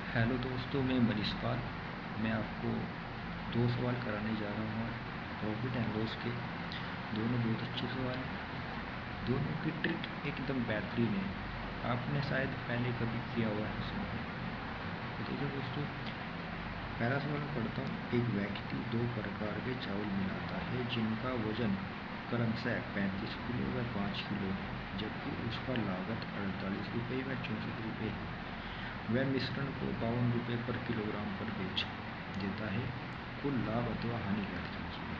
Hello दोस्तों, मैं मनीष पाल। मैं आपको दो सवाल कराने जा रहा हूँ प्रॉफिट एंड लॉस के। दोनों बहुत अच्छे सवाल हैं। दोनों की ट्रिक एकदम बेहतरीन है। आपने शायद पहले कभी किया हुआ है सवाल। तो देखिए दोस्तों, पहला सवाल मैं पढ़ता हूँ। एक व्यक्ति दो प्रकार के चावल मिलाता है जिनका वजन क्रमशः 35 किलो व 5 किलो है, जबकि उसका लागत 48 रुपये व 64 रुपये है। वह मिश्रण को 52 रुपये पर किलोग्राम पर बेच देता है। कुल लाभ अथवा हानि ज्ञात कीजिए।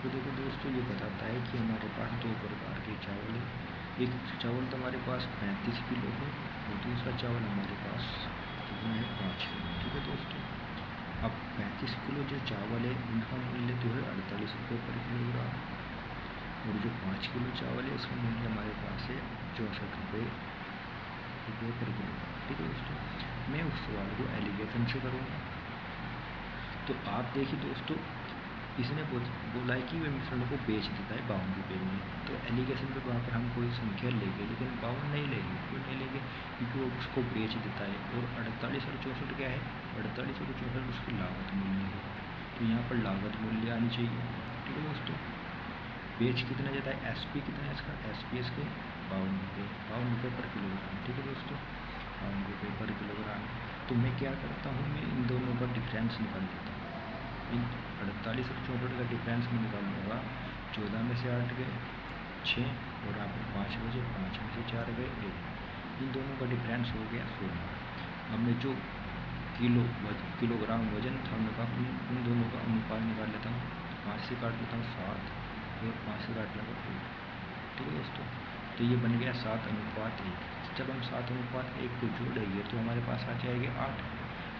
तो देखो दोस्तों, ये बताता है कि हमारे पास दो प्रकार के चावल है। एक चावल तो हमारे पास 35 किलो है और दूसरा चावल हमारे पास कितना है, 5 किलो। ठीक है दोस्तों, अब 35 किलो जो चावल है उनका मूल्य तो है 48 रुपये पर किलोग्राम, और जो 5 किलो चावल है उसका मूल्य हमारे पास है 64 रुपये पर किलोग्राम। ठीक है दोस्तों, मैं उस सवाल को एलिगेशन से करूँगा। तो आप देखिए दोस्तों, इसने बोला है कि वह मिश्रण को बेच देता है 52 रुपये में। तो एलिगेशन पे वहाँ पर हम कोई संख्या लेंगे, लेकिन 52 नहीं लेंगे। क्यों नहीं लेंगे? क्योंकि वो उसको बेच देता है। और 48 और 64 क्या है? 48 और 64 उसकी लागत मूल्य है। तो यहाँ पर लागत मूल्य आनी चाहिए। ठीक है दोस्तों, बेच कितना जाता है, एस पी कितना है इसका, एस पी इसके 52 रुपये पर किलोग्राम। ठीक है दोस्तों, 52 रुपये पर किलोग्राम। तो मैं क्या करता हूँ, मैं इन दोनों का डिफरेंस निकाल लेता हूँ। इन 48 और 64 का डिफरेंस में निकाल लूँगा। 14 में से 8 गए 6, और यहाँ पर 5 बचे, 5 में से 4 गए 1। इन दोनों का डिफरेंस हो गया 16। अब मैं जो किलोग्राम वजन था उनका, उन दोनों का अनुपात निकाल लेता हूँ। 5 से काट लेता हूँ 7, और 5 से काट लगा 1। ठीक है दोस्तों, तो ये बन गया 7:1। जब हम 7:1 को जोड़ेंगे तो हमारे पास आ जाएगा 8,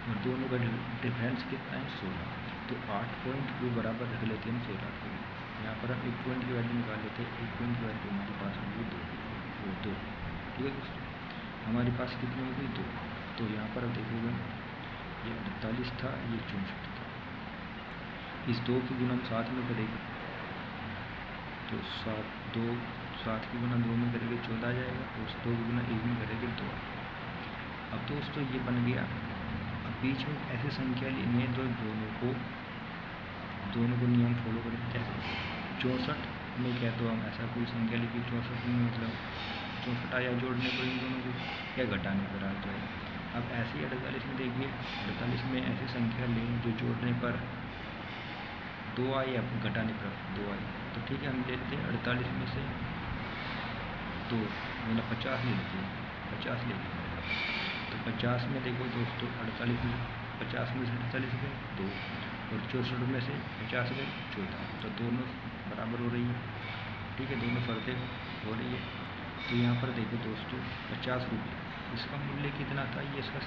और दोनों का डिफरेंस कितना है, 16। तो 8 पॉइंट को बराबर रख लेते हैं हम 16 को। यहाँ पर हम 1 पॉइंट की वैल्यू निकाल लेते हैं। 1 पॉइंट की वैल्यू हमारे पास होगी 2। ठीक है दोस्तों, हमारे पास कितनी होगी, 2। तो यहाँ पर अब देखोगे, ये 48 था, ये 64 था। इस 2 की गुना हम 7 में करेंगे तो 7 की गुना 2 में करेंगे 14 आ जाएगा, और 2 की गुना 1 में करेंगे 2। अब दोस्तों ये बन गया। अब बीच में ऐसी संख्या लेनी है तो दोनों को नियम फॉलो करें। कैसे? 64 में क्या, तो हम ऐसा कोई संख्या लिखी 64 में, मतलब 64 आया जोड़ने पर इन दोनों को, या घटाने पर आ जाए। अब ऐसे ही 48 में देखिए, 48 में ऐसी संख्या लें जो जोड़ने पर 2 आए या घटाने पर 2 आए। तो ठीक है, हम लेते हैं 48 में से 2, मतलब 50 ले लेते हैं, 50 ले लेते हैं। तो 50 में देखो दोस्तों, 48 में 50 में से 48 गए 2, और 64 में से 50 गए 14। तो दोनों बराबर हो रही है। ठीक है, दोनों शर्तें हो रही है। तो यहाँ पर देखो दोस्तों, 50 रुपये इसका मूल्य कितना था, ये इसका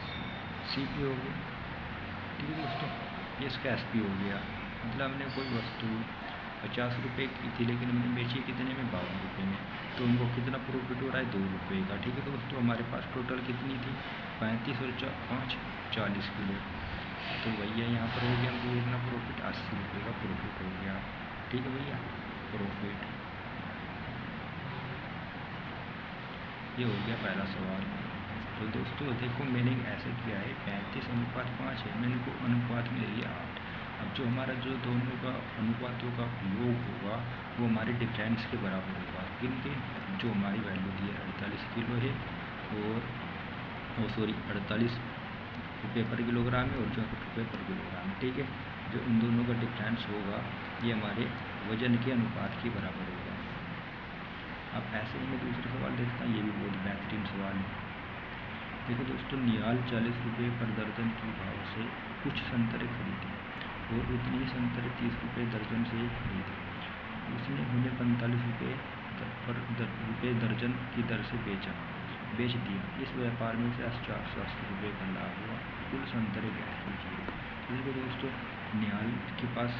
सी पी हो गया। ठीक है दोस्तों, ये इसका एस पी हो गया। मतलब हमने कोई वस्तु 50 रुपये की थी, लेकिन हमने बेची कितने में, 52 रुपये में। तो उनको कितना प्रॉफिट हो रहा है, 2 रुपये का। ठीक है दोस्तों, हमारे पास टोटल कितनी थी, 35 और 5 40 किलो। तो भैया यहाँ पर हो गया हमको कितना प्रॉफिट, 80 रुपये का प्रॉफिट हो गया। ठीक है भैया, प्रॉफिट ये हो गया पहला सवाल। तो दोस्तों देखो, मैंने ऐसे किया है, 35:5 है, मैंने को अनुपात में ले लिया 8। अब जो हमारा जो दोनों का अनुपातों का योग होगा वो हमारे डिफरेंस के बराबर होगा। किनके? जो हमारी वैल्यू दी है 48 किलो है, और 48 रुपये पर किलोग्राम है, और 64 रुपये पर किलोग्राम है। ठीक है, जो इन दोनों का डिफरेंस होगा ये हमारे वजन के अनुपात के बराबर होगा। अब ऐसे ही मैं दूसरा सवाल देखता हूँ, ये भी बहुत बेहतरीन सवाल है। देखो दोस्तों, निहाल 40 रुपये पर दर्जन के भाव से कुछ संतरे खरीदे, और उतने ही संतरे 30 रुपये दर्जन से खरीदे। उसने उन्हें 45 रुपये दर्जन की दर से बेच दिया। इस व्यापार में से 480 रुपये का लाभ हुआ। कुल संतरे ज्ञात कीजिए। देखो दोस्तों, निहाल के पास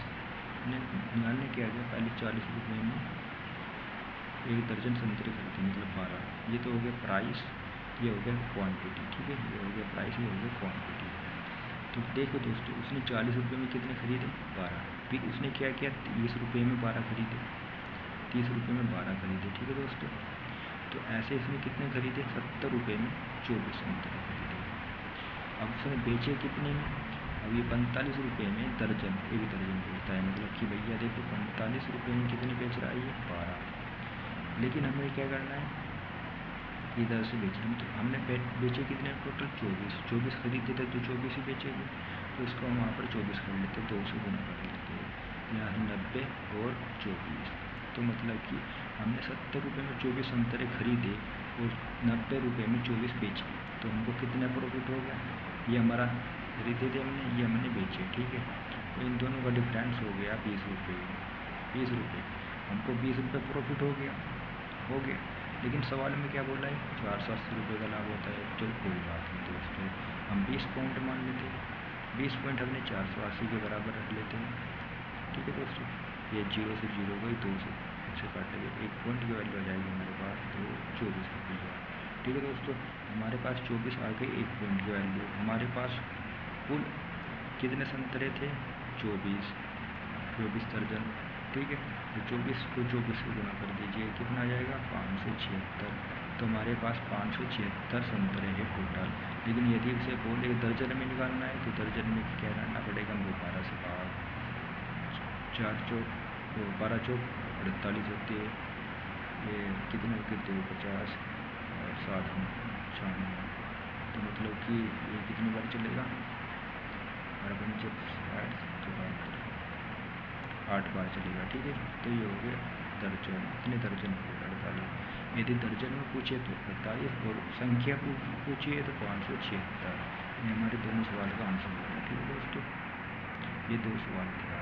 निहाल ने क्या किया, पहले 40 रुपये में 1 दर्जन संतरे खरीदे, मतलब 12। ये तो हो गया प्राइस, ये हो गया क्वांटिटी। ठीक है, ये हो गया प्राइस, ये हो गया क्वांटिटी। तो देखो दोस्तों, उसने 40 रुपये में कितने खरीदे, 12। फिर उसने क्या किया, 30 रुपये में 12 खरीदे, 30 रुपये में 12 खरीदे। ठीक है दोस्तों, तो ऐसे इसने कितने खरीदे, 70 रुपये में 24 संतरे खरीदे। अब उसने बेचे कितने में, अब ये 45 रुपये में दर्जन, एक दर्जन बेचता है, मतलब कि भैया देखो 45 रुपये में कितने बेच रहा है ये 12। लेकिन हमें क्या करना है, इधर से बेचे हम, तो हमने बेचे कितने टोटल 24 खरीदते थे तो 24 ही बेचेंगे, तो इसको हम वहाँ पर 24 कर लेते, 2 से गुना कर लेते हैं, यहाँ 90 और 24, तो मतलब कि हमने 70 रुपये में 24 संतरे खरीदे और 90 रुपये में 24 बेचे, तो हमको कितना प्रॉफिट हो गया, ये हमारा खरीदे थे हमने, ये हमने बेचे, ठीक है। तो इन दोनों का डिफरेंस हो गया 20 रुपये, 20 रुपये, हमको 20 रुपये प्रॉफिट हो गया। लेकिन सवाल में क्या बोला है, 400-800 रुपये का लाभ होता है, तो कोई बात नहीं दोस्तों, हम 20 पॉइंट मान लेते हैं, 20 पॉइंट हमने 480 के बराबर रख लेते हैं, ठीक है दोस्तों। ये 0 से 0 गई, 2 से काटेंगे, 1 पॉइंट की वैल्यू आ जाएगी हमारे पास, तो 24 रुपये, ठीक है दोस्तों। हमारे पास 24 आ गई, 1 पॉइंट की वैल्यू, हमारे पास कुल कितने संतरे थे, 24 दर्जन, ठीक है। तो 24 को 24 से गुना कर दीजिए, कितना आ जाएगा 576, तो हमारे पास 576 संतरे हैं टोटल। लेकिन यदि उसे बोले दर्जन में निकालना है, तो दर्जन में क्या करना पड़ेगा हमको, 12 से 4 चौक, तो 12 चौक 48 होती है, ये कितने होते 250 और 7 96, तो मतलब कि ये कितनी बार चलेगा, 8 बार चलेगा, ठीक है। तो ये हो गया दर्जन, कितने दर्जन हो गए 48, यदि दर्जन में पूछे तो 48 और संख्या पूछिए तो 576, ये हमारे दोनों सवाल का आंसर होगा, ठीक है दोस्तों। ये 2 सवाल थे।